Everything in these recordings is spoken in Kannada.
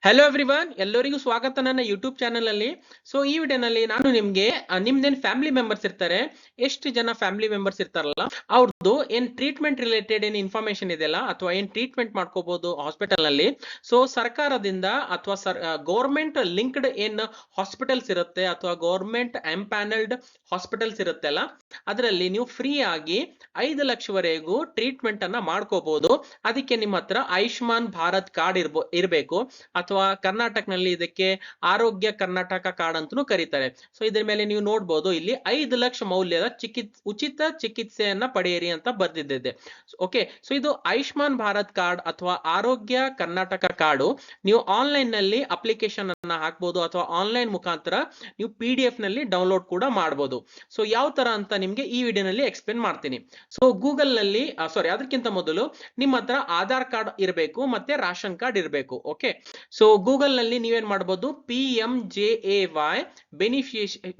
ಹಲೋ ಎವ್ರಿವನ್, ಎಲ್ಲರಿಗೂ ಸ್ವಾಗತ ನನ್ನ ಯೂಟ್ಯೂಬ್ ಚಾನಲ್ ಅಲ್ಲಿ. ಸೊ ಈ ವಿಡಿಯೋನಲ್ಲಿ ನಾನು ನಿಮ್ಗೆ ನಿಮ್ದೇನ್ ಫ್ಯಾಮಿಲಿ ಮೆಂಬರ್ಸ್ ಇರ್ತಾರೆ, ಎಷ್ಟು ಜನ ಫ್ಯಾಮಿಲಿ ಮೆಂಬರ್ಸ್ ಇರ್ತಾರಲ್ಲ ಅವ್ರದ್ದು ಏನ್ ಟ್ರೀಟ್ಮೆಂಟ್ ರಿಲೇಟೆಡ್ ಏನ್ ಇನ್ಫಾರ್ಮೇಶನ್ ಇದೆಯಲ್ಲ ಅಥವಾ ಏನ್ ಟ್ರೀಟ್ಮೆಂಟ್ ಮಾಡ್ಕೋಬಹುದು ಹಾಸ್ಪಿಟಲ್ ನಲ್ಲಿ. ಸೊ ಸರ್ಕಾರದಿಂದ ಅಥವಾ ಗೌರ್ಮೆಂಟ್ ಲಿಂಕ್ಡ್ ಏನ್ ಹಾಸ್ಪಿಟಲ್ಸ್ ಇರುತ್ತೆ ಅಥವಾ ಗೌರ್ಮೆಂಟ್ ಎಂಪ್ಯಾನಲ್ಡ್ ಹಾಸ್ಪಿಟಲ್ಸ್ ಇರುತ್ತೆ ಅಲ್ಲ, ಅದರಲ್ಲಿ ನೀವು ಫ್ರೀ ಆಗಿ 5 ಲಕ್ಷವರೆಗೂ ಟ್ರೀಟ್ಮೆಂಟ್ ಅನ್ನ ಮಾಡ್ಕೋಬಹುದು. ಅದಕ್ಕೆ ನಿಮ್ಮ ಹತ್ರ ಆಯುಷ್ಮಾನ್ ಭಾರತ್ ಕಾರ್ಡ್ ಇರಬೇಕು ಅಥವಾ ಕರ್ನಾಟಕನಲ್ಲಿ ಇದಕ್ಕೆ ಆರೋಗ್ಯ ಕರ್ನಾಟಕ ಕಾರ್ಡ್ ಅಂತಲೂ ಕರೀತಾರೆ. ಸೊ ಇದ್ರ ಮೇಲೆ ನೀವು ನೋಡ್ಬೋದು, ಇಲ್ಲಿ 5 ಲಕ್ಷ ಮೌಲ್ಯದ ಉಚಿತ ಚಿಕಿತ್ಸೆಯನ್ನ ಪಡೆಯಿರಿ ಅಂತ ಬರ್ದಿದ್ದಿದೆ. ಓಕೆ, ಸೊ ಇದು ಆಯುಷ್ಮಾನ್ ಭಾರತ್ ಕಾರ್ಡ್ ಅಥವಾ ಆರೋಗ್ಯ ಕರ್ನಾಟಕ ಕಾರ್ಡು ನೀವು ಆನ್ಲೈನ್ ನಲ್ಲಿ ಅಪ್ಲಿಕೇಶನ್ ಅನ್ನ ಹಾಕ್ಬೋದು ಅಥವಾ ಆನ್ಲೈನ್ ಮುಖಾಂತರ ನೀವು PDF ನಲ್ಲಿ ಡೌನ್ಲೋಡ್ ಕೂಡ ಮಾಡಬಹುದು. ಸೊ ಯಾವ ತರ ಅಂತ ನಿಮ್ಗೆ ಈ ವಿಡಿಯೋನಲ್ಲಿ ಎಕ್ಸ್ಪ್ಲೇನ್ ಮಾಡ್ತೀನಿ. ಸೊ ಗೂಗಲ್ ನಲ್ಲಿ ಅದಕ್ಕಿಂತ ಮೊದಲು ನಿಮ್ಮ ಹತ್ರ ಆಧಾರ್ ಕಾರ್ಡ್ ಇರಬೇಕು ಮತ್ತೆ ರೇಷನ್ ಕಾರ್ಡ್ ಇರಬೇಕು. ಓಕೆ, ಸೊ ಗೂಗಲ್ ನಲ್ಲಿ ನೀವೇನ್ ಮಾಡಬಹುದು, PMJAY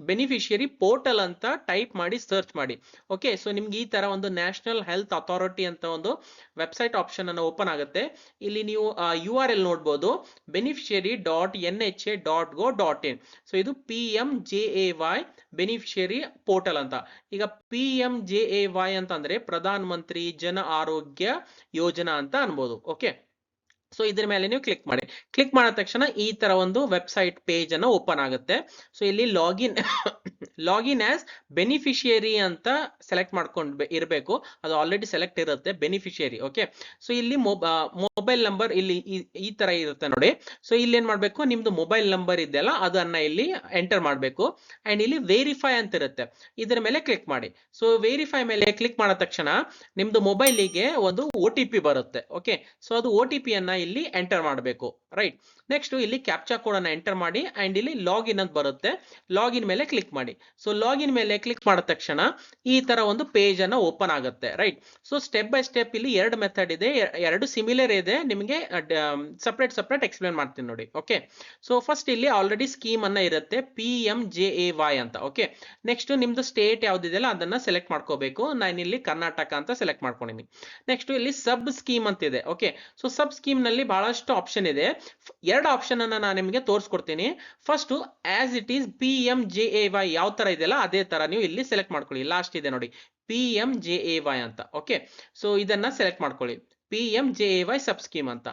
ಬೆನಿಫಿಷಿಯರಿ ಪೋರ್ಟಲ್ ಅಂತ ಟೈಪ್ ಮಾಡಿ ಸರ್ಚ್ ಮಾಡಿ. ಓಕೆ, ಸೊ ನಿಮ್ಗೆ ಈ ತರ ಒಂದು ನ್ಯಾಷನಲ್ ಹೆಲ್ತ್ ಅಥಾರಿಟಿ ಅಂತ ಒಂದು ವೆಬ್ಸೈಟ್ ಆಪ್ಷನ್ ಅನ್ನು ಓಪನ್ ಆಗುತ್ತೆ. ಇಲ್ಲಿ ನೀವು URL ನೋಡ್ಬೋದು, beneficiary.nha.go.in. ಸೊ ಇದು PMJAY ಬೆನಿಫಿಷಿಯರಿ ಪೋರ್ಟಲ್ ಅಂತ. ಈಗ PMJAY ಅಂತಂದ್ರೆ ಪ್ರಧಾನ ಮಂತ್ರಿ ಜನ ಆರೋಗ್ಯ ಯೋಜನಾ ಅಂತ ಅನ್ಬೋದು. ಓಕೆ, ಸೊ ಇದ್ರ ಮೇಲೆ ನೀವು ಕ್ಲಿಕ್ ಮಾಡಿದ ತಕ್ಷಣ ಈ ತರ ಒಂದು ವೆಬ್ಸೈಟ್ ಪೇಜ್ ಅನ್ನು ಓಪನ್ ಆಗುತ್ತೆ. ಸೊ ಇಲ್ಲಿ ಲಾಗಿನ್ ಆಸ್ ಬೆನಿಫಿಷಿಯರಿ ಅಂತ ಸೆಲೆಕ್ಟ್ ಮಾಡ್ಕೊಂಡು ಇರಬೇಕು. ಅದು ಆಲ್ರೆಡಿ ಸೆಲೆಕ್ಟ್ ಇರುತ್ತೆ ಬೆನಿಫಿಷಿಯರಿ. ಓಕೆ, ಸೊ ಇಲ್ಲಿ ಮೊಬೈಲ್ ನಂಬರ್ ಇಲ್ಲಿ ಈ ತರ ಇರುತ್ತೆ ನೋಡಿ. ಸೊ ಇಲ್ಲಿ ಏನ್ ಮಾಡ್ಬೇಕು, ನಿಮ್ದು ಮೊಬೈಲ್ ನಂಬರ್ ಇದೆಯಲ್ಲ ಅದನ್ನ ಇಲ್ಲಿ ಎಂಟರ್ ಮಾಡ್ಬೇಕು. ಅಂಡ್ ಇಲ್ಲಿ ವೆರಿಫೈ ಅಂತ ಇರುತ್ತೆ, ಇದರ ಮೇಲೆ ಕ್ಲಿಕ್ ಮಾಡಿ. ಸೊ ವೆರಿಫೈ ಮೇಲೆ ಕ್ಲಿಕ್ ಮಾಡಿದ ತಕ್ಷಣ ನಿಮ್ದು ಮೊಬೈಲಿಗೆ ಒಂದು OTP ಬರುತ್ತೆ. ಓಕೆ, ಸೊ ಅದು OTP ಅನ್ನ ಇಲ್ಲಿ ಎಂಟರ್ ಮಾಡಬೇಕು. ರೈಟ್, ನೆಕ್ಸ್ಟ್ ಇಲ್ಲಿ ಕ್ಯಾಪ್ಚಾ ಕೋಡ್ ಅನ್ನ ಎಂಟರ್ ಮಾಡಿ ಅಂಡ್ ಇಲ್ಲಿ ಲಾಗಿನ್ ಅಂತ ಬರುತ್ತೆ, ಲಾಗಿನ್ ಮೇಲೆ ಕ್ಲಿಕ್ ಮಾಡಿ. ಸೊ ಲಾಗಿನ್ ಮೇಲೆ ಕ್ಲಿಕ್ ಮಾಡಿದ ತಕ್ಷಣ ಈ ತರ ಒಂದು ಪೇಜ್ ಅನ್ನ ಓಪನ್ ಆಗುತ್ತೆ. Right, so step by step ಇಲ್ಲಿ 2 ಮೆಥಡ್ ಇದೆ, 2 ಸಿಮಿಲರ್ ಇದೆ, ನಿಮಗೆ ಸಪ್ರೇಟ್ ಎಕ್ಸ್ಪ್ಲೇನ್ ಮಾಡ್ತೀನಿ ನೋಡಿ. ಓಕೆ, ಸೊ ಫಸ್ಟ್ ಇಲ್ಲಿ ಆಲ್ರೆಡಿ ಸ್ಕೀಮ್ ಅನ್ನ ಇರುತ್ತೆ PMJAY ಅಂತ. ಓಕೆ, ನೆಕ್ಸ್ಟ್ ನಿಮ್ದು ಸ್ಟೇಟ್ ಯಾವ್ದಿದೆಯಲ್ಲ ಅದನ್ನ ಸೆಲೆಕ್ಟ್ ಮಾಡ್ಕೋಬೇಕು. ನಾನು ಇಲ್ಲಿ ಕರ್ನಾಟಕ ಅಂತ ಸೆಲೆಕ್ಟ್ ಮಾಡ್ಕೊಂಡಿನಿ. ನೆಕ್ಸ್ಟ್ ಇಲ್ಲಿ ಸಬ್ ಸ್ಕೀಮ್ ಅಂತ ಇದೆ. ಓಕೆ, ಸೊ ಸಬ್ ಸ್ಕೀಮ್ ನಲ್ಲಿ ಬಹಳಷ್ಟು ಆಪ್ಷನ್ ಇದೆ. 2 ಆಪ್ಷನ್ ಅನ್ನ ನಾನು ನಿಮಗೆ ತೋರಿಸ್ಕೊಡ್ತೀನಿ. First as it is PMJAY ಯಾವ ತರ ಇದೆಯಲ್ಲ ಅದೇ ತರ ನೀವು ಇಲ್ಲಿ ಸೆಲೆಕ್ಟ್ ಮಾಡ್ಕೊಳ್ಳಿ. ಲಾಸ್ಟ್ ಇದೆ ನೋಡಿ PMJAY ಅಂತ. ಓಕೆ, ಸೊ ಇದನ್ನ ಸೆಲೆಕ್ಟ್ ಮಾಡ್ಕೊಳ್ಳಿ, PMJAY ಸಬ್ ಸ್ಕೀಮ್ ಅಂತ.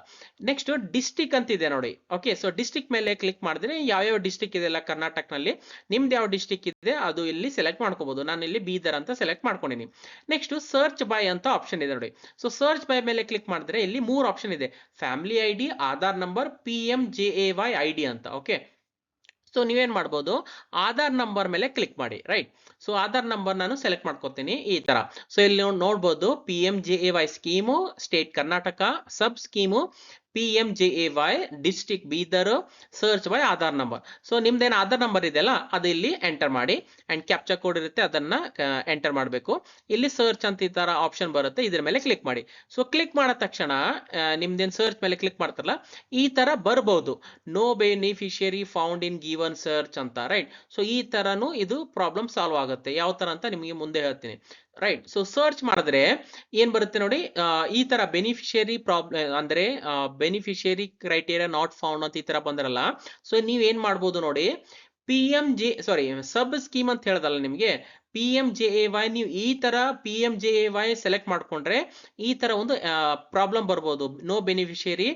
ನೆಕ್ಸ್ಟ್ ಡಿಸ್ಟಿಕ್ ಅಂತ ಇದೆ ನೋಡಿ. ಓಕೆ, ಸೊ ಡಿಸ್ಟಿಕ್ ಮೇಲೆ ಕ್ಲಿಕ್ ಮಾಡಿದ್ರೆ ಯಾವ್ಯಾವ ಡಿಸ್ಟಿಕ್ ಇದೆಯಲ್ಲ ಕರ್ನಾಟಕನಲ್ಲಿ ನಿಮ್ದು ಯಾವ ಡಿಸ್ಟಿಕ್ ಇದೆ ಅದು ಇಲ್ಲಿ ಸೆಲೆಕ್ಟ್ ಮಾಡ್ಕೋಬಹುದು. ನಾನು ಇಲ್ಲಿ ಬೀದರ್ ಅಂತ ಸೆಲೆಕ್ಟ್ ಮಾಡ್ಕೊಂಡಿನಿ. ನೆಕ್ಸ್ಟ್ ಸರ್ಚ್ ಬೈ ಅಂತ ಆಪ್ಷನ್ ಇದೆ ನೋಡಿ. ಸೊ ಸರ್ಚ್ ಬೈ ಮೇಲೆ ಕ್ಲಿಕ್ ಮಾಡಿದ್ರೆ ಇಲ್ಲಿ 3 ಆಪ್ಷನ್ ಇದೆ, family ID, Aadhaar number, PMJAY ID ಅಂತ. ಓಕೆ, ಸೊ ನೀವೇನ್ ಮಾಡ್ಬೋದು, ಆಧಾರ್ ನಂಬರ್ ಮೇಲೆ ಕ್ಲಿಕ್ ಮಾಡಿ. ರೈಟ್, ಸೊ ಆಧಾರ್ ನಂಬರ್ ನಾನು ಸೆಲೆಕ್ಟ್ ಮಾಡ್ಕೋತೀನಿ ಈ ತರ. ಸೊ ಇಲ್ಲಿ ನೋಡ್ಬೋದು PMJAY scheme state Karnataka, sub scheme PMJAY district Bidar, search by Aadhaar number. So ನಿಮ್ದೇನು ಆಧಾರ್ ನಂಬರ್ ಇದೆಯಲ್ಲ ಅದು ಇಲ್ಲಿ ಎಂಟರ್ ಮಾಡಿ ಅಂಡ್ ಕ್ಯಾಪ್ಚಾ ಕೋಡ್ ಇರುತ್ತೆ ಅದನ್ನ ಎಂಟರ್ ಮಾಡಬೇಕು. ಇಲ್ಲಿ ಸರ್ಚ್ ಅಂತ ಈ ತರ ಆಪ್ಷನ್ ಬರುತ್ತೆ, ಇದ್ರ ಮೇಲೆ ಕ್ಲಿಕ್ ಮಾಡಿ. ಸೊ ಕ್ಲಿಕ್ ಮಾಡಿದ ತಕ್ಷಣ ನಿಮ್ದೇನು ಸರ್ಚ್ ಮೇಲೆ ಕ್ಲಿಕ್ ಮಾಡ್ತಾರಲ್ಲ ಈ ತರ ಬರ್ಬಹುದು, no beneficiary found in given search ಅಂತ. ರೈಟ್, ಸೊ ಈ ತರನು ಇದು ಪ್ರಾಬ್ಲಮ್ ಸಾಲ್ವ್ ಆಗುತ್ತೆ. ಯಾವ ತರ ಅಂತ ನಿಮಗೆ ಮುಂದೆ ಹೇಳ್ತೀನಿ. ರೈಟ್, ಸೊ ಸರ್ಚ್ ಮಾಡಿದ್ರೆ ಏನ್ ಬರುತ್ತೆ ನೋಡಿ, ಈ ತರ ಬೆನಿಫಿಷಿಯರಿ ಪ್ರಾಬ್ಲಮ್ ಅಂದ್ರೆ ಬೆನಿಫಿಷಿಯರಿ ಕ್ರೈಟೇರಿಯಾ ನಾಟ್ ಫೌಂಡ್ ಅಂತ ಈ ತರ ಬಂದ್ರಲ್ಲ. ಸೊ ನೀವ್ ಏನ್ ಮಾಡ್ಬೋದು ನೋಡಿ, ಸಬ್ ಸ್ಕೀಮ್ ಅಂತ ಹೇಳ್ದಲ್ಲ ನಿಮ್ಗೆ PMJAY, ನೀವು ಈ ತರ PMJAY ಸೆಲೆಕ್ಟ್ ಮಾಡ್ಕೊಂಡ್ರೆ ಈ ತರ ಒಂದು ಪ್ರಾಬ್ಲಮ್ ಬರ್ಬೋದು, no beneficiary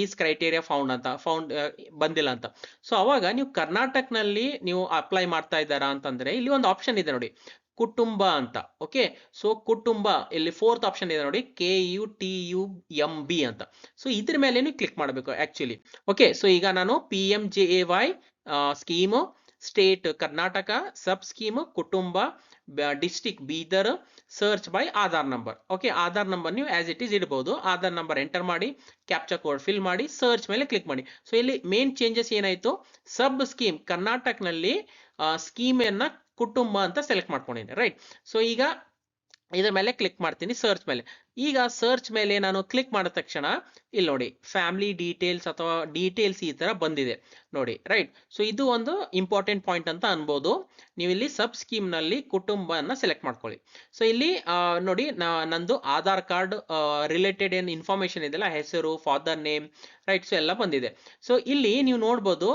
is criteria found ಬಂದಿಲ್ಲ ಅಂತ. ಸೊ ಅವಾಗ ನೀವು ಕರ್ನಾಟಕನಲ್ಲಿ ನೀವು ಅಪ್ಲೈ ಮಾಡ್ತಾ ಇದ್ದಾರಾ ಅಂತಂದ್ರೆ ಇಲ್ಲಿ ಒಂದು ಆಪ್ಷನ್ ಇದೆ ನೋಡಿ, ಕುಟುಂಬ ಅಂತ. ಓಕೆ, ಸೊ ಕುಟುಂಬ ಇಲ್ಲಿ 4th ಆಪ್ಷನ್ ಇದೆ ನೋಡಿ, KUTUMB ಅಂತ. ಸೊ ಇದ್ರ ಮೇಲೆ ನೀವು ಕ್ಲಿಕ್ ಮಾಡಬೇಕು ಆಕ್ಚುಲಿ. ಓಕೆ, ಸೊ ಈಗ ನಾನು PMJAY ಸ್ಕೀಮು ಸ್ಟೇಟ್ ಕರ್ನಾಟಕ, ಸಬ್ ಸ್ಕೀಮ್ ಕುಟುಂಬ, district Bidar, search by Aadhaar number. Okay, Aadhaar number ನೀವು ಆಸ್ ಇಟ್ ಈಸ್ ಇಡಬಹುದು. ಆಧಾರ್ ನಂಬರ್ ಎಂಟರ್ ಮಾಡಿ, ಕ್ಯಾಪ್ಚಾ ಕೋಡ್ ಫಿಲ್ ಮಾಡಿ, ಸರ್ಚ್ ಮೇಲೆ ಕ್ಲಿಕ್ ಮಾಡಿ. ಸೊ ಇಲ್ಲಿ ಮೇನ್ ಚೇಂಜಸ್ ಏನಾಯ್ತು, ಸಬ್ ಸ್ಕೀಮ್ ಕರ್ನಾಟಕನಲ್ಲಿ ಸ್ಕೀಮ್ ಅನ್ನ ಕುಟುಂಬ ಅಂತ ಸೆಲೆಕ್ಟ್ ಮಾಡ್ಕೊಂಡಿದ್ದೀನಿ. ರೈಟ್, ಸೊ ಈಗ ಇದ್ರ ಮೇಲೆ ಕ್ಲಿಕ್ ಮಾಡ್ತೀನಿ ಸರ್ಚ್ ಮೇಲೆ. ಈಗ ಸರ್ಚ್ ಮೇಲೆ ನಾನು ಕ್ಲಿಕ್ ಮಾಡಿದ ತಕ್ಷಣ ಇಲ್ಲಿ ನೋಡಿ ಫ್ಯಾಮಿಲಿ ಡೀಟೇಲ್ಸ್ ಅಥವಾ ಡೀಟೇಲ್ಸ್ ಈ ತರ ಬಂದಿದೆ ನೋಡಿ, ರೈಟ್. ಸೊ ಇದು ಒಂದು ಇಂಪಾರ್ಟೆಂಟ್ ಪಾಯಿಂಟ್ ಅಂತ ಅನ್ಬೋದು. ನೀವು ಇಲ್ಲಿ ಸಬ್ ಸ್ಕೀಮ್ ನಲ್ಲಿ ಕುಟುಂಬನ ಸೆಲೆಕ್ಟ್ ಮಾಡ್ಕೊಳ್ಳಿ. ಸೊ ಇಲ್ಲಿ ನೋಡಿ ನಂದು ಆಧಾರ್ ಕಾರ್ಡ್ ರಿಲೇಟೆಡ್ ಏನ್ ಇನ್ಫಾರ್ಮೇಶನ್ ಇದೆಲ್ಲ, ಹೆಸರು, ಫಾದರ್ ನೇಮ್, ರೈಟ್, ಸೊ ಎಲ್ಲ ಬಂದಿದೆ. ಸೊ ಇಲ್ಲಿ ನೀವು ನೋಡ್ಬೋದು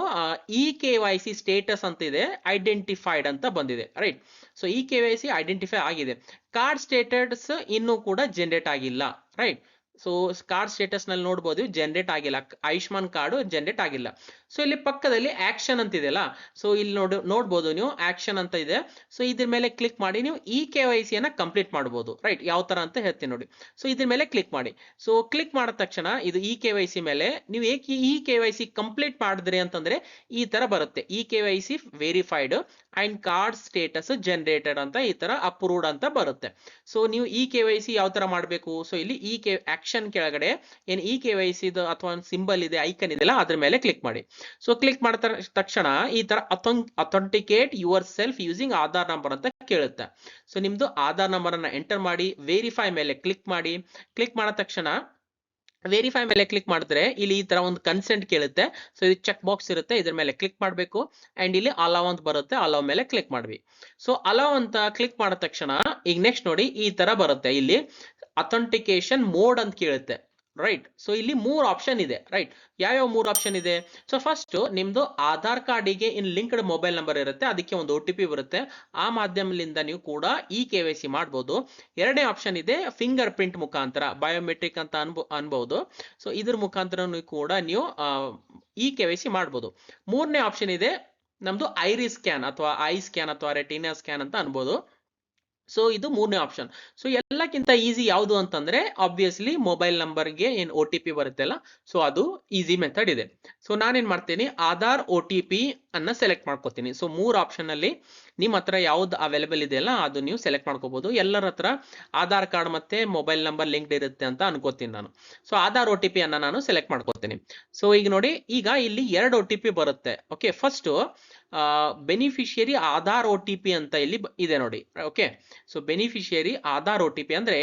KYC ಸ್ಟೇಟಸ್ ಅಂತ ಇದೆ, ಐಡೆಂಟಿಫೈಡ್ ಅಂತ ಬಂದಿದೆ, ರೈಟ್. ಸೊ KYC ಐಡೆಂಟಿಫೈ ಆಗಿದೆ. ಕಾರ್ಡ್ ಸ್ಟೇಟಸ್ ಇನ್ನೂ ಕೂಡ ಜನರೇಟ್ ಆಗಿಲ್ಲ, ರೈಟ್. ಸೊ ಕಾರ್ಡ್ ಸ್ಟೇಟಸ್ ನಲ್ಲಿ ನೋಡ್ಬೋದು ಜನರೇಟ್ ಆಗಿಲ್ಲ, ಆಯುಷ್ಮಾನ್ ಕಾರ್ಡ್ ಜನರೇಟ್ ಆಗಿಲ್ಲ. ಸೊ ಇಲ್ಲಿ ಪಕ್ಕದಲ್ಲಿ ಆಕ್ಷನ್ ಅಂತ ಇದೆಯಲ್ಲ, ಸೊ ಇಲ್ಲಿ ನೋಡ್ಬೋದು ನೀವು ಆಕ್ಷನ್ ಅಂತ ಇದೆ. ಸೊ ಇದ್ರ ಮೇಲೆ ಕ್ಲಿಕ್ ಮಾಡಿ ನೀವು KYC ಅನ್ನ ಕಂಪ್ಲೀಟ್ ಮಾಡಬಹುದು, ರೈಟ್. ಯಾವ ತರ ಅಂತ ಹೇಳ್ತೀನಿ ನೋಡಿ. ಸೊ ಇದ್ರ ಮೇಲೆ ಕ್ಲಿಕ್ ಮಾಡಿ. ಸೊ ಕ್ಲಿಕ್ ಮಾಡಿದ ತಕ್ಷಣ ಇದು KYC ಮೇಲೆ ನೀವು KYC ಕಂಪ್ಲೀಟ್ ಮಾಡಿದ್ರಿ ಅಂತಂದ್ರೆ ಈ ತರ ಬರುತ್ತೆ, KYC verified and card status generated ಅಂತ ಈ ತರ ಅಪ್ರೂವ್ಡ್ ಅಂತ ಬರುತ್ತೆ. ಸೊ ನೀವು KYC ಯಾವ ತರ ಮಾಡಬೇಕು, ಸೊ ಇಲ್ಲಿ ಆಕ್ಷನ್ ಕೆಳಗಡೆ ಏನ್ KYC ಅಥವಾ ಸಿಂಬಲ್ ಇದೆ, ಐಕನ್ ಇದೆಲ್ಲ ಅದ್ರ ಮೇಲೆ ಕ್ಲಿಕ್ ಮಾಡಿ. ಸೊ ಕ್ಲಿಕ್ ಮಾಡಿದ ತಕ್ಷಣ ಈ ತರ authenticate your self using Aadhaar number ಅಂತ ಕೇಳುತ್ತೆ. ಸೊ ನಿಮ್ದು ಆಧಾರ್ ನಂಬರ್ ಅನ್ನ ಎಂಟರ್ ಮಾಡಿ ವೆರಿಫೈ ಮೇಲೆ ಕ್ಲಿಕ್ ಮಾಡಿ. ಕ್ಲಿಕ್ ಮಾಡಿದ ತಕ್ಷಣ ವೆರಿಫೈ ಮೇಲೆ ಕ್ಲಿಕ್ ಮಾಡಿದ್ರೆ ಇಲ್ಲಿ ಈ ತರ ಒಂದು ಕನ್ಸೆಂಟ್ ಕೇಳುತ್ತೆ. ಸೊ ಇದು ಚೆಕ್ ಬಾಕ್ಸ್ ಇರುತ್ತೆ, ಇದ್ರ ಮೇಲೆ ಕ್ಲಿಕ್ ಮಾಡಬೇಕು ಅಂಡ್ ಇಲ್ಲಿ ಅಲೌ ಅಂತ ಬರುತ್ತೆ, ಅಲೌ ಮೇಲೆ ಕ್ಲಿಕ್ ಮಾಡ್ವಿ. ಸೊ ಅಲೌ ಅಂತ ಕ್ಲಿಕ್ ಮಾಡಿದ ತಕ್ಷಣ ಈಗ ನೆಕ್ಸ್ಟ್ ನೋಡಿ ಈ ತರ ಬರುತ್ತೆ, ಇಲ್ಲಿ ಅಥೆಂಟಿಕೇಶನ್ ಮೋಡ್ ಅಂತ ಕೇಳುತ್ತೆ, ರೈಟ್. ಸೊ ಇಲ್ಲಿ 3 ಆಪ್ಷನ್ ಇದೆ, ರೈಟ್. ಯಾವ್ಯಾವ 3 ಆಪ್ಷನ್ ಇದೆ? ಸೊ ಫಸ್ಟ್ ನಿಮ್ದು ಆಧಾರ್ ಕಾರ್ಡಿಗೆ ಇನ್ ಲಿಂಕ್ಡ್ ಮೊಬೈಲ್ ನಂಬರ್ ಇರುತ್ತೆ, ಅದಕ್ಕೆ ಒಂದು OTP ಬರುತ್ತೆ, ಆ ಮಾಧ್ಯಮದಿಂದ ನೀವು ಕೂಡ KYC ಮಾಡ್ಬೋದು. ಎರಡನೇ ಆಪ್ಷನ್ ಇದೆ ಫಿಂಗರ್ ಪ್ರಿಂಟ್ ಮುಖಾಂತರ, ಬಯೋಮೆಟ್ರಿಕ್ ಅಂತ ಅನ್ಬಹುದು. ಸೊ ಇದ್ರ ಮುಖಾಂತರ ಕೂಡ ನೀವು KYC ಮಾಡ್ಬೋದು. ಮೂರನೇ ಆಪ್ಷನ್ ಇದೆ ನಮ್ದು ಐರಿಸ್ ಸ್ಕ್ಯಾನ್ ಅಥವಾ ಐ ಸ್ಕ್ಯಾನ್ ಅಥವಾ ರೆಟಿನಾ ಸ್ಕ್ಯಾನ್ ಅಂತ ಅನ್ಬೋದು. ಸೊ ಇದು ಮೂರನೇ ಆಪ್ಷನ್. ಸೊ ಎಲ್ಲಕ್ಕಿಂತ ಈಸಿ ಯಾವುದು ಅಂತಂದ್ರೆ ಆಬ್ವಿಯಸ್ಲಿ ಮೊಬೈಲ್ ನಂಬರ್ಗೆ ಏನ್ OTP ಬರುತ್ತೆ ಅಲ್ಲ, ಸೊ ಅದು ಈಸಿ ಮೆಥಡ್ ಇದೆ. ಸೊ ನಾನೇನ್ ಮಾಡ್ತೀನಿ, ಆಧಾರ್ OTP ಅನ್ನ ಸೆಲೆಕ್ಟ್ ಮಾಡ್ಕೋತೀನಿ. ಸೊ 3 ಆಪ್ಷನ್ ಅಲ್ಲಿ ನಿಮ್ಮ ಹತ್ರ ಯಾವ್ದು ಅವೈಲೇಬಲ್ ಇದೆಯಲ್ಲ ಅದು ನೀವು ಸೆಲೆಕ್ಟ್ ಮಾಡ್ಕೋಬಹುದು. ಎಲ್ಲರ ಹತ್ರ ಆಧಾರ್ ಕಾರ್ಡ್ ಮತ್ತೆ ಮೊಬೈಲ್ ನಂಬರ್ ಲಿಂಕ್ಡ್ ಇರುತ್ತೆ ಅಂತ ಅನ್ಕೋತೀನಿ ನಾನು. ಸೊ ಆಧಾರ್ OTP ಅನ್ನ ನಾನು ಸೆಲೆಕ್ಟ್ ಮಾಡ್ಕೋತೀನಿ. ಸೊ ಈಗ ನೋಡಿ, ಈಗ ಇಲ್ಲಿ 2 OTP ಬರುತ್ತೆ. Okay, first beneficiary Aadhaar OTP ಅಂತ ಇಲ್ಲಿ ಇದೆ ನೋಡಿ. Okay, so beneficiary Aadhaar OTP ಅಂದ್ರೆ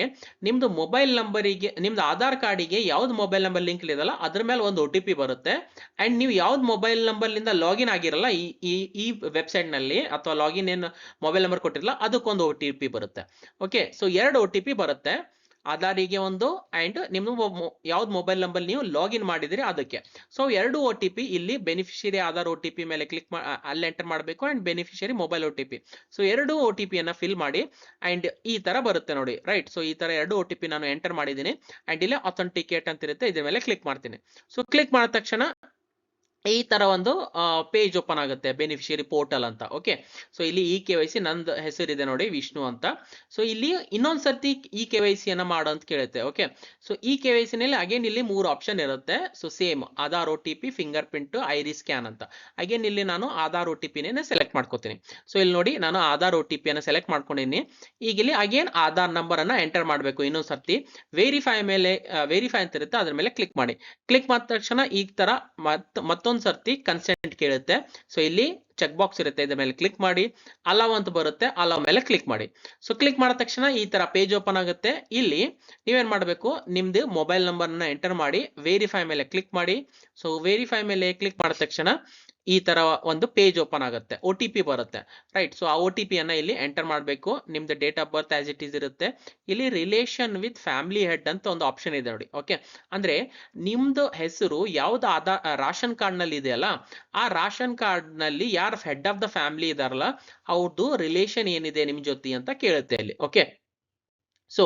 ನಿಮ್ದು ಮೊಬೈಲ್ ನಂಬರಿಗೆ, ನಿಮ್ದು ಆಧಾರ್ ಕಾರ್ಡಿಗೆ ಯಾವ್ದು ಮೊಬೈಲ್ ನಂಬರ್ ಲಿಂಕ್ ಇದೆಯಲ್ಲ ಅದ್ರ ಮೇಲೆ ಒಂದು OTP ಬರುತ್ತೆ. ಅಂಡ್ ನೀವು ಯಾವ್ದು ಮೊಬೈಲ್ ನಂಬರ್ ಲಿಂದ ಲಾಗಿನ್ ಆಗಿರಲ್ಲ ಈ ವೆಬ್ಸೈಟ್ ನಲ್ಲಿ ಅಥವಾ ಲಾಗಿನ್ ಏನ್ ಮೊಬೈಲ್ ನಂಬರ್ ಕೊಟ್ಟಿರಲ್ಲ ಅದಕ್ಕೊಂದು OTP ಬರುತ್ತೆ. ಓಕೆ, ಸೊ 2 OTP ಬರುತ್ತೆ, ಆಧಾರಿಗೆ ಒಂದು ಅಂಡ್ ನಿಮ್ದು ಯಾವ್ದು ಮೊಬೈಲ್ ನಂಬರ್ ನೀವು ಲಾಗಿನ್ ಮಾಡಿದ್ರಿ ಅದಕ್ಕೆ. ಸೊ 2 OTP ಇಲ್ಲಿ ಬೆನಿಫಿಷಿಯರಿ ಆಧಾರ್ OTP ಮೇಲೆ ಕ್ಲಿಕ್ ಅಲ್ಲಿ ಎಂಟರ್ ಮಾಡಬೇಕು and beneficiary mobile OTP. So 2 OTP ಅನ್ನ ಫಿಲ್ ಮಾಡಿ ಅಂಡ್ ಈ ತರ ಬರುತ್ತೆ ನೋಡಿ, ರೈಟ್. ಸೊ ಈ ತರ 2 OTP ನಾನು ಎಂಟರ್ ಮಾಡಿದ್ದೀನಿ ಅಂಡ್ ಇಲ್ಲಿ ಅಥೆಂಟಿಕೇಟ್ ಅಂತ ಇರುತ್ತೆ, ಇದ್ರ ಮೇಲೆ ಕ್ಲಿಕ್ ಮಾಡ್ತೀನಿ. ಸೊ ಕ್ಲಿಕ್ ಮಾಡಿದ ತಕ್ಷಣ ಈ ತರ ಒಂದು ಪೇಜ್ ಓಪನ್ ಆಗುತ್ತೆ, ಬೆನಿಫಿಷಿಯರಿ ಪೋರ್ಟಲ್ ಅಂತ. ಓಕೆ, ಸೊ ಇಲ್ಲಿ KYC ನಂದು ಹೆಸರಿದೆ ನೋಡಿ, ವಿಷ್ಣು ಅಂತ. ಸೊ ಇಲ್ಲಿ ಇನ್ನೊಂದ್ಸರ್ತಿ KYC ಅನ್ನ ಮಾಡು ಅಂತ ಕೇಳುತ್ತೆ. ಓಕೆ, ಸೊ KYC ನಲ್ಲಿ ಅಗೇನ್ ಇಲ್ಲಿ 3 ಆಪ್ಷನ್ ಇರುತ್ತೆ. So same Aadhaar OTP, finger print, iris scan ಅಂತ. ಅಗೇನ್ ಇಲ್ಲಿ ನಾನು ಆಧಾರ್ OTP ನೇ ಸೆಲೆಕ್ಟ್ ಮಾಡ್ಕೋತೀನಿ. ಸೊ ಇಲ್ಲಿ ನೋಡಿ ನಾನು ಆಧಾರ್ OTP ಅನ್ನ ಸೆಲೆಕ್ಟ್ ಮಾಡ್ಕೊಂಡಿನಿ. ಈಗ ಇಲ್ಲಿ ಅಗೇನ್ ಆಧಾರ್ ನಂಬರ್ ಅನ್ನ ಎಂಟರ್ ಮಾಡಬೇಕು ಇನ್ನೊಂದ್ಸರ್ತಿ. ವೆರಿಫೈ ಮೇಲೆ ವೆರಿಫೈ ಅಂತ ಇರುತ್ತೆ, ಅದ್ರ ಮೇಲೆ ಕ್ಲಿಕ್ ಮಾಡಿ. ಕ್ಲಿಕ್ ಮಾಡಿದ ತಕ್ಷಣ ಈ ತರ ಮತ್ತೊಂದು ಸರ್ತಿ ಕನ್ಸೆಂಟ್ ಕೇಳುತ್ತೆ. ಸೊ ಇಲ್ಲಿ ಚೆಕ್ ಬಾಕ್ಸ್ ಇರುತ್ತೆ, ಇದ್ರ ಮೇಲೆ ಕ್ಲಿಕ್ ಮಾಡಿ. ಅಲೌ ಅಂತ ಬರುತ್ತೆ, ಅಲೌ ಮೇಲೆ ಕ್ಲಿಕ್ ಮಾಡಿ. ಸೊ ಕ್ಲಿಕ್ ಮಾಡಿದ ತಕ್ಷಣ ಈ ತರ ಪೇಜ್ ಓಪನ್ ಆಗುತ್ತೆ. ಇಲ್ಲಿ ನೀವೇನ್ ಮಾಡಬೇಕು, ನಿಮ್ದು ಮೊಬೈಲ್ ನಂಬರ್ ನ ಎಂಟರ್ ಮಾಡಿ ವೆರಿಫೈ ಮೇಲೆ ಕ್ಲಿಕ್ ಮಾಡಿ. ಸೊ ವೆರಿಫೈ ಮೇಲೆ ಕ್ಲಿಕ್ ಮಾಡಿದ ತಕ್ಷಣ ಈ ತರ ಒಂದು ಪೇಜ್ ಓಪನ್ ಆಗುತ್ತೆ, OTP ಬರುತ್ತೆ, ರೈಟ್. ಸೊ ಆ OTP ಅನ್ನ ಇಲ್ಲಿ ಎಂಟರ್ ಮಾಡಬೇಕು. ನಿಮ್ದು date of birth as it is ಇರುತ್ತೆ. ಇಲ್ಲಿ ರಿಲೇಷನ್ ವಿತ್ ಫ್ಯಾಮಿಲಿ ಹೆಡ್ ಅಂತ ಒಂದು ಆಪ್ಷನ್ ಇದೆ ನೋಡಿ. ಓಕೆ, ಅಂದ್ರೆ ನಿಮ್ದು ಹೆಸರು ಯಾವ್ದು ರಾಷನ್ ಕಾರ್ಡ್ ನಲ್ಲಿ ಇದೆಯಲ್ಲ, ಆ ರಾಷನ್ ಕಾರ್ಡ್ ನಲ್ಲಿ ಯಾರು ಹೆಡ್ ಆಫ್ ದ ಫ್ಯಾಮಿಲಿ ಇದಾರಲ್ಲ ಅವ್ರದ್ದು ರಿಲೇಷನ್ ಏನಿದೆ ನಿಮ್ ಜೊತೆ ಅಂತ ಕೇಳುತ್ತೆ ಇಲ್ಲಿ. ಓಕೆ, ಸೊ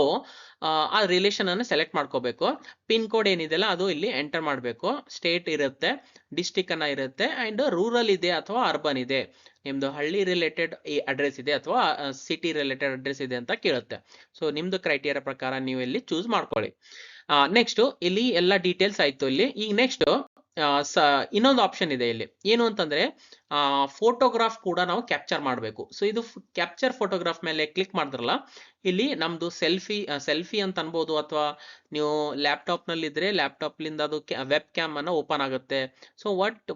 ಆ ರಿಲೇಷನ್ ಅನ್ನು ಸೆಲೆಕ್ಟ್ ಮಾಡ್ಕೋಬೇಕು. ಪಿನ್ ಕೋಡ್ ಏನಿದೆಲ್ಲ ಅದು ಇಲ್ಲಿ ಎಂಟರ್ ಮಾಡಬೇಕು. ಸ್ಟೇಟ್ ಇರುತ್ತೆ, ಡಿಸ್ಟಿಕ್ ಅನ್ನ ಇರುತ್ತೆ ಅಂಡ್ ರೂರಲ್ ಇದೆ ಅಥವಾ ಅರ್ಬನ್ ಇದೆ, ನಿಮ್ದು ಹಳ್ಳಿ ರಿಲೇಟೆಡ್ ಅಡ್ರೆಸ್ ಇದೆ ಅಥವಾ ಸಿಟಿ ರಿಲೇಟೆಡ್ ಅಡ್ರೆಸ್ ಇದೆ ಅಂತ ಕೇಳುತ್ತೆ. ಸೊ ನಿಮ್ದು ಕ್ರೈಟೀರಿಯಾ ಪ್ರಕಾರ ನೀವು ಇಲ್ಲಿ ಚೂಸ್ ಮಾಡ್ಕೊಳ್ಳಿ. ನೆಕ್ಸ್ಟ್ ಇಲ್ಲಿ ಎಲ್ಲ ಡೀಟೇಲ್ಸ್ ಆಯ್ತು. ಇಲ್ಲಿ ಈಗ ನೆಕ್ಸ್ಟ್ ಇನ್ನೊಂದು ಆಪ್ಷನ್ ಇದೆ ಇಲ್ಲಿ, ಏನು ಅಂತಂದ್ರೆ ಫೋಟೋಗ್ರಾಫ್ ಕೂಡ ನಾವು ಕ್ಯಾಪ್ಚರ್ ಮಾಡಬೇಕು. ಸೊ ಇದು ಕ್ಯಾಪ್ಚರ್ ಫೋಟೋಗ್ರಾಫ್ ಮೇಲೆ ಕ್ಲಿಕ್ ಮಾಡಿದ್ರಲ್ಲ, ಇಲ್ಲಿ ನಮ್ದು ಸೆಲ್ಫಿ ಅಂತ ಅನ್ಬೋದು, ಅಥವಾ ನೀವು ಲ್ಯಾಪ್ಟಾಪ್ ನಲ್ಲಿ ಇದ್ರೆ ಲ್ಯಾಪ್ಟಾಪ್ ಲಿಂದ ಅದು ವೆಬ್ ಕ್ಯಾಮ್ ಅನ್ನ ಓಪನ್ ಆಗುತ್ತೆ. ಸೊ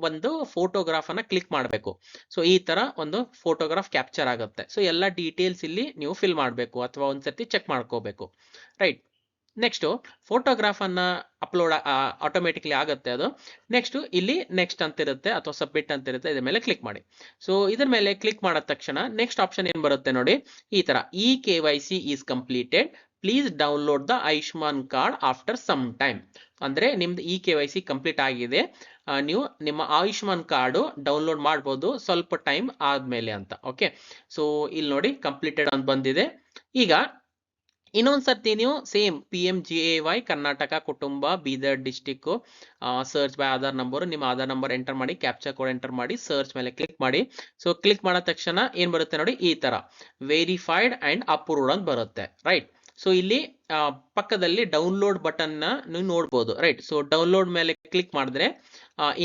ಒಂದು ಫೋಟೋಗ್ರಾಫ್ ಅನ್ನ ಕ್ಲಿಕ್ ಮಾಡಬೇಕು. ಸೊ ಈ ತರ ಒಂದು ಫೋಟೋಗ್ರಾಫ್ ಕ್ಯಾಪ್ಚರ್ ಆಗುತ್ತೆ. ಸೊ ಎಲ್ಲ ಡೀಟೇಲ್ಸ್ ಇಲ್ಲಿ ನೀವು ಫಿಲ್ ಮಾಡಬೇಕು ಅಥವಾ ಒಂದ್ಸತಿ ಚೆಕ್ ಮಾಡ್ಕೋಬೇಕು, ರೈಟ್. ನೆಕ್ಸ್ಟ್ ಫೋಟೋಗ್ರಾಫ್ ಅನ್ನ ಅಪ್ಲೋಡ್ ಆಟೋಮೆಟಿಕ್ಲಿ ಆಗುತ್ತೆ ಅದು. ನೆಕ್ಸ್ಟ್ ಇಲ್ಲಿ ನೆಕ್ಸ್ಟ್ ಅಂತ ಇರುತ್ತೆ ಅಥವಾ ಸಬ್ಮಿಟ್ ಅಂತ ಇರುತ್ತೆ, ಇದ್ರ ಮೇಲೆ ಕ್ಲಿಕ್ ಮಾಡಿ. ಸೊ ಇದ್ರ ಮೇಲೆ ಕ್ಲಿಕ್ ಮಾಡಿದ ತಕ್ಷಣ ನೆಕ್ಸ್ಟ್ ಆಪ್ಷನ್ ಏನ್ ಬರುತ್ತೆ ನೋಡಿ, ಈ ತರ e KYC is completed, please download the Ayushman card after some time. ಅಂದ್ರೆ ನಿಮ್ದು ಇ KYC ಕಂಪ್ಲೀಟ್ ಆಗಿದೆ, ನೀವು ನಿಮ್ಮ ಆಯುಷ್ಮಾನ್ ಕಾರ್ಡು ಡೌನ್ಲೋಡ್ ಮಾಡ್ಬೋದು ಸ್ವಲ್ಪ ಟೈಮ್ ಆದ್ಮೇಲೆ ಅಂತ. ಓಕೆ, ಸೊ ಇಲ್ಲಿ ನೋಡಿ ಕಂಪ್ಲೀಟೆಡ್ ಅಂತ ಬಂದಿದೆ. ಈಗ ಇನ್ನೊಂದ್ಸರ್ತಿ ನೀವು ಸೇಮ್ PMJAY ಕರ್ನಾಟಕ ಕುಟುಂಬ Bidar district search by Aadhaar number, ನಿಮ್ಮ ಆಧಾರ್ ನಂಬರ್ ಎಂಟರ್ ಮಾಡಿ, ಕ್ಯಾಪ್ಚಾ ಕೋಡ್ ಎಂಟರ್ ಮಾಡಿ, ಸರ್ಚ್ ಮೇಲೆ ಕ್ಲಿಕ್ ಮಾಡಿ. ಸೊ ಕ್ಲಿಕ್ ಮಾಡಿದ ತಕ್ಷಣ ಏನ್ ಬರುತ್ತೆ ನೋಡಿ, ಈ ತರ ವೆರಿಫೈಡ್ ಅಂಡ್ ಅಪ್ರೂವ್ಡ್ ಅಂತ ಬರುತ್ತೆ, ರೈಟ್. ಸೊ ಇಲ್ಲಿ ಪಕ್ಕದಲ್ಲಿ ಡೌನ್ಲೋಡ್ ಬಟನ್ ನ ನೀವು ನೋಡ್ಬೋದು, ರೈಟ್. ಸೊ ಡೌನ್ಲೋಡ್ ಮೇಲೆ ಕ್ಲಿಕ್ ಮಾಡಿದ್ರೆ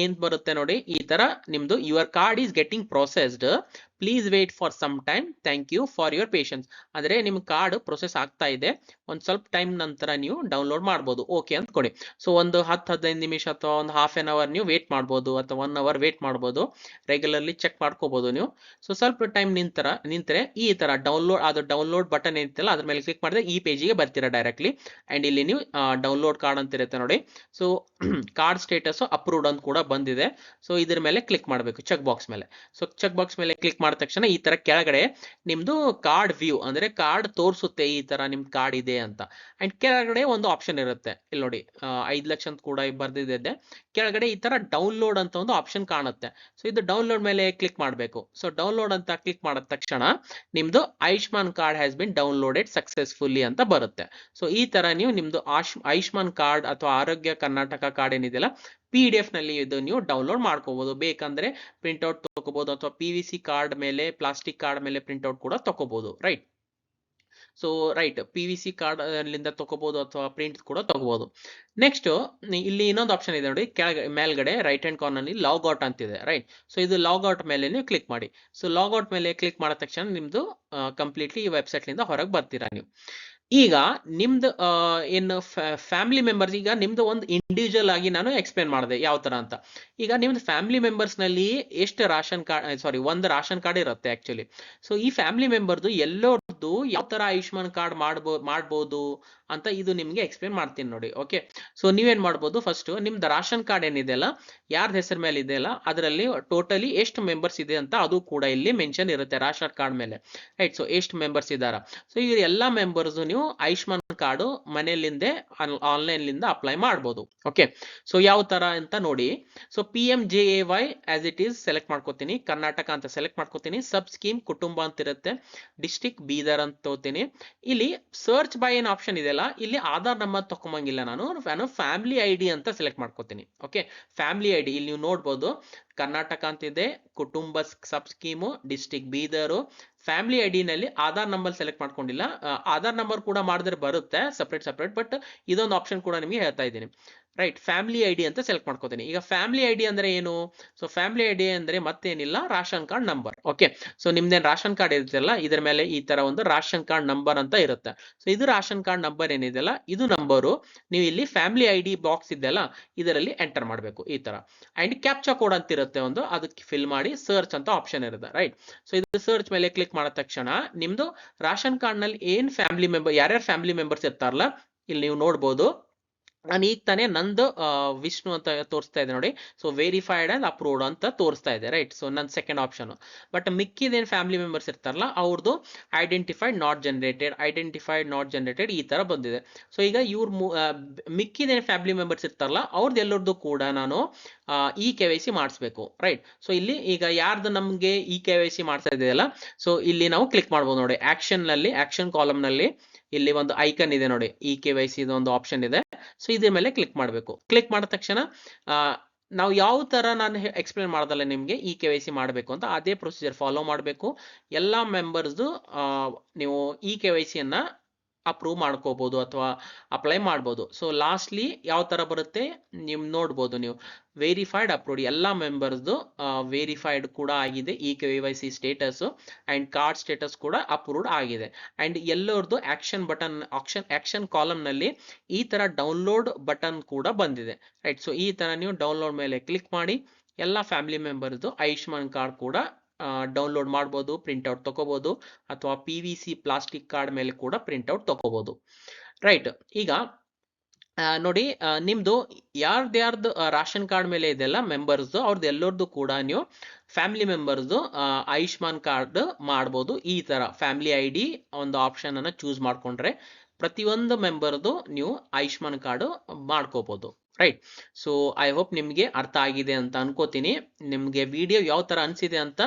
ಏನ್ ಬರುತ್ತೆ ನೋಡಿ, ಈ ತರ ನಿಮ್ದು your card is getting processed, please wait for some time, thank you for your patience. ಅಂದ್ರೆ ನಿಮ್ ಕಾರ್ಡ್ ಪ್ರೊಸೆಸ್ ಆಗ್ತಾ ಇದೆ, ಒಂದ್ ಸ್ವಲ್ಪ ಟೈಮ್ ನಂತರ ನೀವು ಡೌನ್ಲೋಡ್ ಮಾಡ್ಬೋದು, ಓಕೆ ಅಂತ ಕೊಡಿ. ಸೊ ಒಂದು 10-15 ನಿಮಿಷ ಅಥವಾ ಒಂದು ಹಾಫ್ ಆನ್ ಅವರ್ ನೀವು ವೇಟ್ ಮಾಡ್ಬೋದು ಅಥವಾ 1 ಅವರ್ ವೇಟ್ ಮಾಡ್ಬೋದು, ರೆಗ್ಯುಲರ್ಲಿ ಚೆಕ್ ಮಾಡ್ಕೋಬಹುದು ನೀವು. ಸೊ ಸ್ವಲ್ಪ ಟೈಮ್ ನಿಂತರೆ ಈ ತರ ಡೌನ್ಲೋಡ್ ಬಟನ್ ಏನಿತ್ತಲ್ಲ ಅದ್ರ ಮೇಲೆ ಕ್ಲಿಕ್ ಮಾಡಿದ್ರೆ ಈ ಪೇಜಿಗೆ ಬರ್ತೀರಾ ಡೈರೆಕ್ಟ್ಲಿ. ಅಂಡ್ ಇಲ್ಲಿ ನೀವು ಡೌನ್ಲೋಡ್ ಕಾರ್ಡ್ ಅಂತ ಇರುತ್ತೆ ನೋಡಿ. ಸೊ ಕಾರ್ಡ್ ಸ್ಟೇಟಸ್ ಅಪ್ರೂವ್ಡ್ ಅಂತ ಕೂಡ ಬಂದಿದೆ. ಸೊ ಇದ್ರ ಮೇಲೆ ಕ್ಲಿಕ್ ಮಾಡಬೇಕು ಚೆಕ್ ಬಾಕ್ಸ್ ಮೇಲೆ. ಸೊ ಚೆಕ್ ಬಾಕ್ಸ್ ಮೇಲೆ ಕ್ಲಿಕ್ ಮಾಡಿದ ತಕ್ಷಣ ಈ ತರ ಕೆಳಗಡೆ ನಿಮ್ದು ಕಾರ್ಡ್ ವ್ಯೂ ಅಂದ್ರೆ ಕಾರ್ಡ್ ತೋರಿಸುತ್ತೆ ಈ ತರ ನಿಮ್ ಕಾರ್ಡ್ ಇದೆ ಅಂತ. ಅಂಡ್ ಕೆಳಗಡೆ ಒಂದು ಆಪ್ಷನ್ ಇರುತ್ತೆ, ಇಲ್ಲಿ ನೋಡಿ 5 ಲಕ್ಷ ಅಂತ ಕೂಡ ಬರ್ದಿದೆ. ಕೆಳಗಡೆ ಈ ತರ ಡೌನ್ಲೋಡ್ ಅಂತ ಒಂದು ಆಪ್ಷನ್ ಕಾಣುತ್ತೆ. ಸೊ ಇದು ಡೌನ್ಲೋಡ್ ಮೇಲೆ ಕ್ಲಿಕ್ ಮಾಡಬೇಕು. ಸೊ ಡೌನ್ಲೋಡ್ ಅಂತ ಕ್ಲಿಕ್ ಮಾಡಿದ ತಕ್ಷಣ ನಿಮ್ದು Ayushman card has been downloaded successfully ಅಂತ ಬರುತ್ತೆ. ಸೊ ಈ ತರ ನೀವು ನಿಮ್ದು ಆಯುಷ್ಮಾನ್ ಕಾರ್ಡ್ ಅಥವಾ ಆರೋಗ್ಯ ಕರ್ನಾಟಕ ಕಾರ್ಡ್ ಏನಿದೆಯಲ್ಲ PDF ನಲ್ಲಿ ಇದು ನೀವು ಡೌನ್ಲೋಡ್ ಮಾಡ್ಕೋಬಹುದು. ಬೇಕಂದ್ರೆ ಪ್ರಿಂಟ್ಔಟ್ ತಗೋಬಹುದು ಅಥವಾ PVC ಕಾರ್ಡ್ ಮೇಲೆ, ಪ್ಲಾಸ್ಟಿಕ್ ಕಾರ್ಡ್ ಮೇಲೆ ಪ್ರಿಂಟ್ಔಟ್ ಕೂಡ ತಗೋಬಹುದು, right. So right, PVC card ಅಲ್ಲಿಂದ ತಗೋಬಹುದು ಅಥವಾ ಪ್ರಿಂಟ್ ಕೂಡ ತಗೋಬಹುದು. ನೆಕ್ಸ್ಟ್ ಇಲ್ಲಿ ಇನ್ನೊಂದು ಆಪ್ಷನ್ ಇದೆ ನೋಡಿ, ಮೇಲ್ಗಡೆ ರೈಟ್ ಹ್ಯಾಂಡ್ ಕಾರ್ನರ್ ನಲ್ಲಿ ಲಾಗ್ಔಟ್ ಅಂತಿದೆ, ರೈಟ್. ಸೊ ಇದು ಲಾಗ್ಔಟ್ ಮೇಲೆ ನೀವು ಕ್ಲಿಕ್ ಮಾಡಿ. ಸೊ ಲಾಗ್ಔಟ್ ಮೇಲೆ ಕ್ಲಿಕ್ ಮಾಡಿದ ತಕ್ಷಣ ನಿಮ್ದು ಕಂಪ್ಲೀಟ್ಲಿ ಈ ವೆಬ್ಸೈಟ್ ನಿಂದ ಹೊರಗೆ ಬರ್ತೀರಾ ನೀವು. ಈಗ ನಿಮ್ದು ಏನು ಫ್ಯಾಮಿಲಿ ಮೆಂಬರ್ಸ್, ಈಗ ನಿಮ್ದು ಒಂದು ಇಂಡಿವಿಜುವಲ್ ಆಗಿ ನಾನು ಎಕ್ಸ್ಪ್ಲೇನ್ ಮಾಡಿದೆ ಯಾವ ತರ ಅಂತ. ಈಗ ನಿಮ್ದು ಫ್ಯಾಮಿಲಿ ಮೆಂಬರ್ಸ್ ನಲ್ಲಿ ಎಷ್ಟು ರಾಷನ್ ಕಾರ್ಡ್, ಸಾರಿ ಒಂದು ರಾಷನ್ ಕಾರ್ಡ್ ಇರುತ್ತೆ ಆಕ್ಚುಲಿ. ಸೊ ಈ ಫ್ಯಾಮಿಲಿ ಮೆಂಬರ್ದು ಎಲ್ಲರದ್ದು ಯಾವ ತರ ಆಯುಷ್ಮಾನ್ ಕಾರ್ಡ್ ಮಾಡ್ಬೋದು ಅಂತ ಇದು ನಿಮ್ಗೆ ಎಕ್ಸ್ಪ್ಲೇನ್ ಮಾಡ್ತೀನಿ ನೋಡಿ. ಓಕೆ, ಸೊ ನೀವೇನ್ ಮಾಡ್ಬೋದು, ಫಸ್ಟ್ ನಿಮ್ದು ರಾಷನ್ ಕಾರ್ಡ್ ಏನಿದೆಯಲ್ಲ ಯಾರ್ದ ಹೆಸರು ಮೇಲೆ ಇದೆಯಲ್ಲ ಅದರಲ್ಲಿ ಟೋಟಲಿ ಎಷ್ಟು ಮೆಂಬರ್ಸ್ ಇದೆ ಅಂತ ಅದು ಕೂಡ ಇಲ್ಲಿ ಮೆನ್ಷನ್ ಇರುತ್ತೆ ರಾಷನ್ ಕಾರ್ಡ್ ಮೇಲೆ, ರೈಟ್. ಸೊ ಎಷ್ಟು ಮೆಂಬರ್ಸ್ ಇದಾರ, ಸೊ ಈ ಎಲ್ಲಾ ಮೆಂಬರ್ಸ್ ನೀವು ಆಯುಷ್ಮಾನ್ ಕಾರ್ಡ್ ಮನೆಯಲ್ಲಿಂದ ಆನ್ಲೈನ್ ಲಿಂದ ಅಪ್ಲೈ ಮಾಡಬಹುದು. ಓಕೆ, ಸೊ ಯಾವ ತರ ಅಂತ ನೋಡಿ. So PMJAY as it is select ಮಾಡ್ಕೋತೀನಿ, ಕರ್ನಾಟಕ ಅಂತ ಸೆಲೆಕ್ಟ್ ಮಾಡ್ಕೋತೀನಿ, ಸಬ್ ಸ್ಕೀಮ್ ಕುಟುಂಬ ಅಂತ ಇರುತ್ತೆ, ಡಿಸ್ಟ್ರಿಕ್ಟ್ ಬೀದರ್ ಅಂತ ತಗೋತೀನಿ. ಇಲ್ಲಿ ಸರ್ಚ್ ಬೈ ಏನ್ ಆಪ್ಷನ್ ಇದೆಯಲ್ಲ ಇಲ್ಲಿ ಆಧಾರ್ ನಂಬರ್ ತಕೊಂಬಂಗಿಲ್ಲ, ನಾನು ಫ್ಯಾಮಿಲಿ ID ಅಂತ ಸೆಲೆಕ್ಟ್ ಮಾಡ್ಕೋತೀನಿ. ಓಕೆ, ಫ್ಯಾಮಿಲಿ ID ಇಲ್ಲಿ ನೀವು ನೋಡ್ಬೋದು ಕರ್ನಾಟಕ ಅಂತಿದೆ, Kutumba sub scheme, district Bidar. Family ID ನಲ್ಲಿ ಆಧಾರ್ ನಂಬರ್ ಸೆಲೆಕ್ಟ್ ಮಾಡ್ಕೊಂಡಿಲ್ಲ, ಆಧಾರ್ ನಂಬರ್ ಕೂಡ ಮಾಡಿದ್ರೆ ಬರುತ್ತೆ ಸಪ್ರೇಟ್, ಬಟ್ ಇದೊಂದು ಆಪ್ಷನ್ ಕೂಡ ನಿಮಗೆ ಹೇಳ್ತಾ ಇದ್ದೀನಿ, ರೈಟ್. ಫ್ಯಾಮಿಲಿ ID ಅಂತ ಸೆಲೆಕ್ಟ್ ಮಾಡ್ಕೋತೀನಿ. ಈಗ ಫ್ಯಾಮಿಲಿ ID ಅಂದ್ರೆ ಏನು, ಸೊ ಫ್ಯಾಮಿಲಿ ID ಅಂದ್ರೆ ಮತ್ತೇನಿಲ್ಲ, ration card number. Okay, so ನಿಮ್ದೇನ್ ರಾಷನ್ ಕಾರ್ಡ್ ಇರುತ್ತಲ್ಲ ಇದ್ರ ಮೇಲೆ ಈ ತರ ಒಂದು ರಾಷನ್ ಕಾರ್ಡ್ ನಂಬರ್ ಅಂತ ಇರುತ್ತೆ. ಸೊ ಇದು ರಾಷನ್ ಕಾರ್ಡ್ ನಂಬರ್ ಏನಿದೆಯಲ್ಲ ಇದು ನಂಬರು ನೀವು ಇಲ್ಲಿ ಫ್ಯಾಮಿಲಿ ID ಬಾಕ್ಸ್ ಇದೆಯಲ್ಲ ಇದರಲ್ಲಿ ಎಂಟರ್ ಮಾಡಬೇಕು ಈ ತರ. ಅಂಡ್ ಕ್ಯಾಪ್ಚಾ ಕೋಡ್ ಅಂತ ಇರುತ್ತೆ ಒಂದು, ಅದಕ್ಕೆ ಫಿಲ್ ಮಾಡಿ ಸರ್ಚ್ ಅಂತ ಆಪ್ಷನ್ ಇರುತ್ತೆ, ರೈಟ್. ಸೊ ಇದು ಸರ್ಚ್ ಮೇಲೆ ಕ್ಲಿಕ್ ಮಾಡಿದ ತಕ್ಷಣ ನಿಮ್ದು ರಾಷನ್ ಕಾರ್ಡ್ ನಲ್ಲಿ ಏನ್ ಫ್ಯಾಮಿಲಿ ಮೆಂಬರ್, ಯಾರ್ಯಾರು ಫ್ಯಾಮಿಲಿ ಮೆಂಬರ್ಸ್ ಇರ್ತಾರಲ್ಲ ಇಲ್ಲಿ ನೀವು ನೋಡ್ಬೋದು. ನಾನು ಈಗ ತಾನೇ ನಂದು ವಿಷ್ಣು ಅಂತ ತೋರಿಸ್ತಾ ಇದೆ ನೋಡಿ. ಸೊ ವೆರಿಫೈಡ್ ಅಂಡ್ ಅಪ್ರೂವ್ಡ್ ಅಂತ ತೋರಿಸ್ತಾ ಇದೆ, ರೈಟ್. ಸೊ ನನ್ನ ಸೆಕೆಂಡ್ ಆಪ್ಷನ್. ಬಟ್ ಮಿಕ್ಕಿದೇನು ಫ್ಯಾಮಿಲಿ ಮೆಂಬರ್ಸ್ ಇರ್ತಾರಲ್ಲ ಅವ್ರದ್ದು ಐಡೆಂಟಿಫೈಡ್ ನಾಟ್ ಜನರೇಟೆಡ್ ಈ ತರ ಬಂದಿದೆ. ಸೊ ಈಗ ಮಿಕ್ಕಿದೇನು ಫ್ಯಾಮಿಲಿ ಮೆಂಬರ್ಸ್ ಇರ್ತಾರಲ್ಲ ಅವ್ರದ್ದು ಎಲ್ಲರದ್ದು ಕೂಡ ನಾನು KYC ಮಾಡಿಸ್ಬೇಕು, ರೈಟ್. ಸೊ ಇಲ್ಲಿ ಈಗ ಯಾರ್ದು ನಮ್ಗೆ KYC ಮಾಡ್ತಾ ಇದೆಯಲ್ಲ, ಸೊ ಇಲ್ಲಿ ನಾವು ಕ್ಲಿಕ್ ಮಾಡ್ಬೋದು ನೋಡಿ. ಆಕ್ಷನ್ ಕಾಲಮ್ ನಲ್ಲಿ ಇಲ್ಲಿ ಒಂದು ಐಕನ್ ಇದೆ ನೋಡಿ, KYC ಒಂದು ಆಪ್ಷನ್ ಇದೆ. ಸೊ ಇದ್ರ ಮೇಲೆ ಕ್ಲಿಕ್ ಮಾಡಬೇಕು. ಕ್ಲಿಕ್ ಮಾಡಿದ ತಕ್ಷಣ ನಾವು ಯಾವ ತರ ನಾನು ಎಕ್ಸ್ಪ್ಲೇನ್ ಮಾಡ್ದಲ್ಲ ನಿಮ್ಗೆ KYC ಮಾಡಬೇಕು ಅಂತ ಅದೇ ಪ್ರೊಸೀಜರ್ ಫಾಲೋ ಮಾಡಬೇಕು. ಎಲ್ಲಾ ಮೆಂಬರ್ಸ್ದು ನೀವು KYC ಅನ್ನ ಅಪ್ರೂವ್ ಮಾಡ್ಕೋಬಹುದು ಅಥವಾ ಅಪ್ಲೈ ಮಾಡ್ಬೋದು. ಸೊ ಲಾಸ್ಟ್ಲಿ ಯಾವ ತರ ಬರುತ್ತೆ ನೀವು ನೋಡ್ಬೋದು, ನೀವು ವೆರಿಫೈಡ್ ಅಪ್ರೂವ್ಡ್ ಎಲ್ಲಾ ಮೆಂಬರ್ಸ್ದು ವೆರಿಫೈಡ್ ಕೂಡ ಆಗಿದೆ KYC status and card status ಕೂಡ ಅಪ್ರೂವ್ಡ್ ಆಗಿದೆ. ಅಂಡ್ ಎಲ್ಲರದ್ದು ಆಕ್ಷನ್ ಕಾಲಮ್ ನಲ್ಲಿ ಈ ತರ ಡೌನ್ಲೋಡ್ ಬಟನ್ ಕೂಡ ಬಂದಿದೆ, ರೈಟ್. ಸೊ ಈ ತರ ನೀವು ಡೌನ್ಲೋಡ್ ಮೇಲೆ ಕ್ಲಿಕ್ ಮಾಡಿ ಎಲ್ಲಾ ಫ್ಯಾಮಿಲಿ ಮೆಂಬರ್ದು ಆಯುಷ್ಮಾನ್ ಕಾರ್ಡ್ ಕೂಡ ಡೌನ್ಲೋಡ್ ಮಾಡ್ಬೋದು, ಪ್ರಿಂಟ್ಔಟ್ ತಗೋಬಹುದು ಅಥವಾ PVC ಪ್ಲಾಸ್ಟಿಕ್ ಕಾರ್ಡ್ ಮೇಲೆ ಕೂಡ ಪ್ರಿಂಟ್ಔಟ್ ತಗೋಬಹುದು. ರೈಟ್. ಈಗ ನೋಡಿ, ನಿಮ್ದು ಯಾರ್ದು ರಾಷನ್ ಕಾರ್ಡ್ ಮೇಲೆ ಇದೆಲ್ಲ ಮೆಂಬರ್ಸ್ ಅವ್ರದ್ದು ಎಲ್ಲರದ್ದು ಕೂಡ ನೀವು ಫ್ಯಾಮಿಲಿ ಮೆಂಬರ್ಸ್ ಆಯುಷ್ಮಾನ್ ಕಾರ್ಡ್ ಮಾಡ್ಬೋದು. ಈ ತರ ಫ್ಯಾಮಿಲಿ ID ಒಂದು ಆಪ್ಷನ್ ಅನ್ನ ಚೂಸ್ ಮಾಡ್ಕೊಂಡ್ರೆ ಪ್ರತಿಯೊಂದು ಮೆಂಬರ್ದು ನೀವು ಆಯುಷ್ಮಾನ್ ಕಾರ್ಡ್ ಮಾಡ್ಕೋಬಹುದು. ರೈಟ್. ಸೊ ಐ ಹೋಪ್ ನಿಮ್ಗೆ ಅರ್ಥ ಆಗಿದೆ ಅಂತ ಅನ್ಕೋತೀನಿ. ನಿಮ್ಗೆ ವಿಡಿಯೋ ಯಾವ ತರ ಅನ್ಸಿದೆ ಅಂತ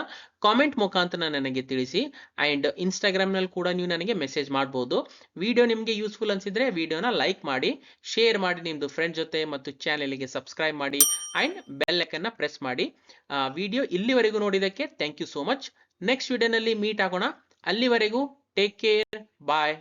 ಕಾಮೆಂಟ್ ಮುಖಾಂತರ ನನಗೆ ತಿಳಿಸಿ. ಅಂಡ್ ಇನ್ಸ್ಟಾಗ್ರಾಮ್ ನಲ್ಲಿ ಕೂಡ ನೀವು ನನಗೆ ಮೆಸೇಜ್ ಮಾಡ್ಬೋದು. ವಿಡಿಯೋ ನಿಮ್ಗೆ ಯೂಸ್ಫುಲ್ ಅನ್ಸಿದ್ರೆ ವಿಡಿಯೋನ ಲೈಕ್ ಮಾಡಿ, ಶೇರ್ ಮಾಡಿ ನಿಮ್ದು ಫ್ರೆಂಡ್ ಜೊತೆ, ಮತ್ತು ಚಾನೆಲ್ಗೆ ಸಬ್ಸ್ಕ್ರೈಬ್ ಮಾಡಿ ಅಂಡ್ ಬೆಲ್ ಐಕನ್ ನ ಪ್ರೆಸ್ ಮಾಡಿ. ವಿಡಿಯೋ ಇಲ್ಲಿವರೆಗೂ ನೋಡಿದಕ್ಕೆ thank you so much. Next ವಿಡಿಯೋನಲ್ಲಿ ಮೀಟ್ ಆಗೋಣ. ಅಲ್ಲಿವರೆಗೂ ಟೇಕ್ ಕೇರ್, ಬಾಯ್.